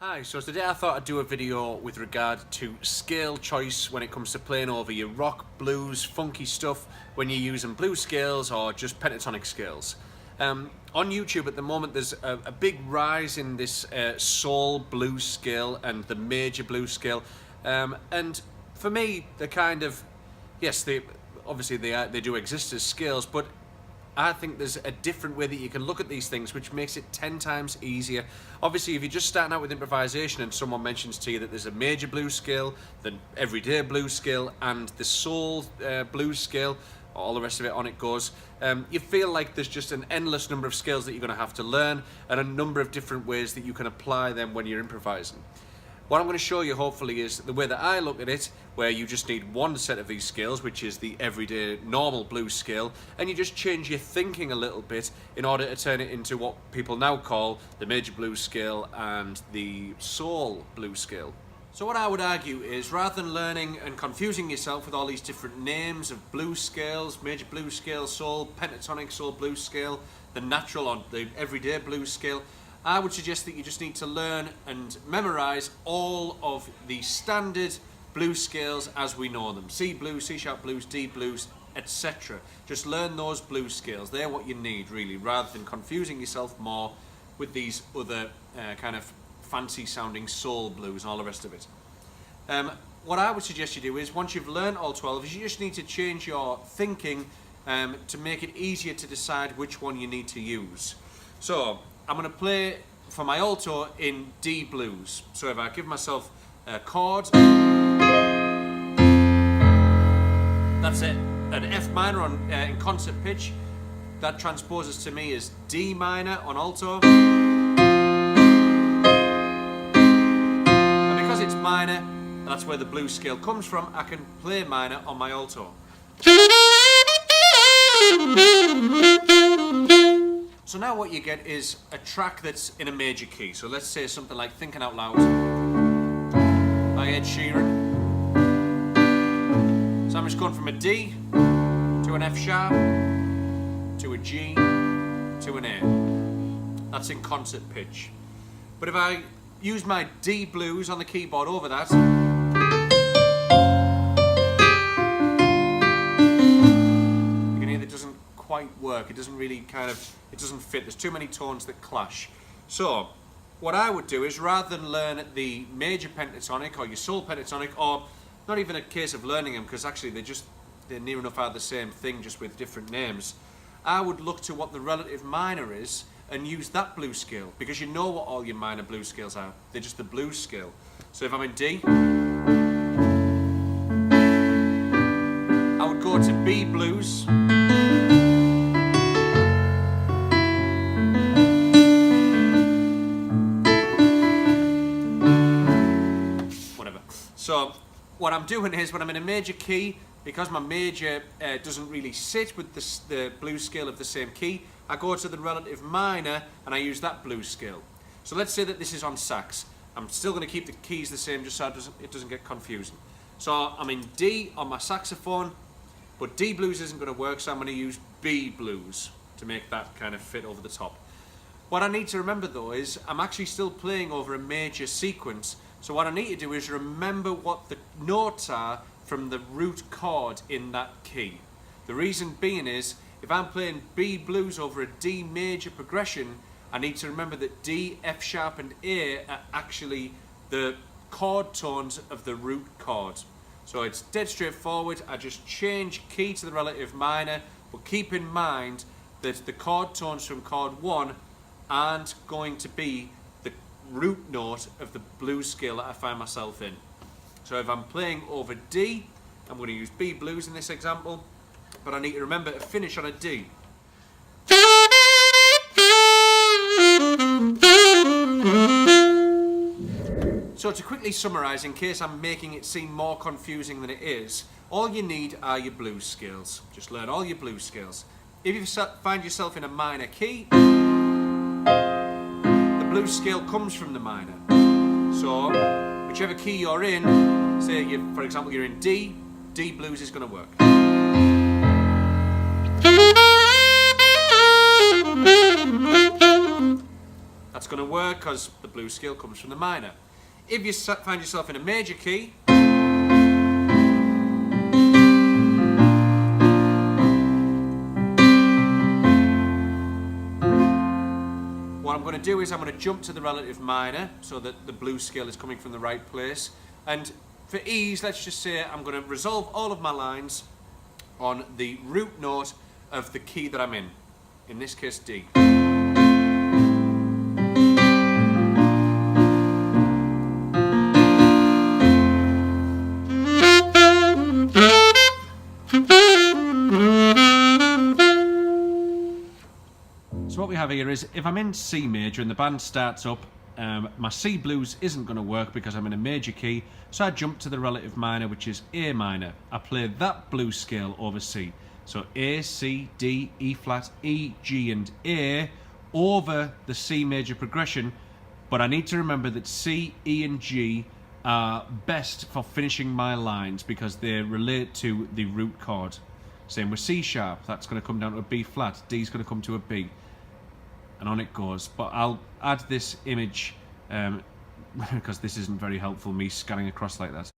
Hi, so today I thought I'd do a video with regard to scale choice when it comes to playing over your rock, blues, funky stuff when you're using blues scales or just pentatonic scales. On YouTube at the moment there's a big rise in this soul blues scale and the major blues scale, and for me they're kind of, yes, they obviously they do exist as scales, but I think there's a different way that you can look at these things which makes it 10 times easier. Obviously, if you're just starting out with improvisation and someone mentions to you that there's a major blues scale, the everyday blues scale, and the soul blues scale, all the rest of it on it goes, you feel like there's just an endless number of scales that you're going to have to learn and a number of different ways that you can apply them when you're improvising. What I'm going to show you hopefully is the way that I look at it, where you just need one set of these scales, which is the everyday normal blues scale, and you just change your thinking a little bit in order to turn it into what people now call the major blues scale and the soul blues scale. So what I would argue is, rather than learning and confusing yourself with all these different names of blues scales, major blues scale, soul, pentatonic soul blues scale, the natural or the everyday blues scale, I would suggest that you just need to learn and memorize all of the standard blues scales as we know them. C blues, C sharp blues, D blues, etc. Just learn those blues scales. They're what you need really, rather than confusing yourself more with these other kind of fancy sounding soul blues and all the rest of it. What I would suggest you do is, once you've learned all 12, is you just need to change your thinking to make it easier to decide which one you need to use. So I'm going to play for my alto in D blues. So if I give myself a chord, that's it, an F minor in concert pitch, that transposes to me as D minor on alto. And because it's minor, that's where the blues scale comes from, I can play minor on my alto. So now what you get is a track that's in a major key. So let's say something like Thinking Out Loud by Ed Sheeran. So I'm just going from a D to an F sharp to a G to an A. That's in concert pitch. But if I use my D blues on the keyboard over that, you can hear that it doesn't quite work. It doesn't really it doesn't fit. There's too many tones that clash. So what I would do is, rather than learn the major pentatonic or your soul pentatonic, or not even a case of learning them, because actually they're near enough are the same thing, just with different names, I would look to what the relative minor is and use that blues scale, because you know what all your minor blues scales are. They're just the blues scale. So if I'm in D, I would go to B blues, so what I'm doing is, when I'm in a major key, because my major doesn't really sit with the blues scale of the same key, I go to the relative minor and I use that blues scale. So let's say that this is on sax. I'm still going to keep the keys the same just so it doesn't get confusing. So I'm in D on my saxophone, but D blues isn't going to work, so I'm going to use B blues to make that kind of fit over the top. What I need to remember though is, I'm actually still playing over a major sequence. So what I need to do is remember what the notes are from the root chord in that key. The reason being is, if I'm playing B blues over a D major progression, I need to remember that D, F sharp and A are actually the chord tones of the root chord. So it's dead straightforward. I just change key to the relative minor, but keep in mind that the chord tones from chord 1 aren't going to be the root note of the blues scale that I find myself in. So if I'm playing over D, I'm going to use B blues in this example, but I need to remember to finish on a D. So to quickly summarise, in case I'm making it seem more confusing than it is, all you need are your blues scales. Just learn all your blues scales. If you find yourself in a minor key, the blues scale comes from the minor. So whichever key you're in, say for example you're in D, D blues is going to work. That's going to work because the blues scale comes from the minor. If you find yourself in a major key, what I'm going to do is I'm going to jump to the relative minor so that the blues scale is coming from the right place. And for ease, let's just say I'm going to resolve all of my lines on the root note of the key that I'm in this case D. So what we have here is, if I'm in C major and the band starts up, my C blues isn't going to work because I'm in a major key, so I jump to the relative minor, which is A minor. I play that blues scale over C. So A, C, D, E flat, E, G and A over the C major progression, but I need to remember that C, E and G are best for finishing my lines because they relate to the root chord. Same with C sharp, that's going to come down to a B flat, D is going to come to a B, and on it goes. But I'll add this image because this isn't very helpful, me scanning across like that.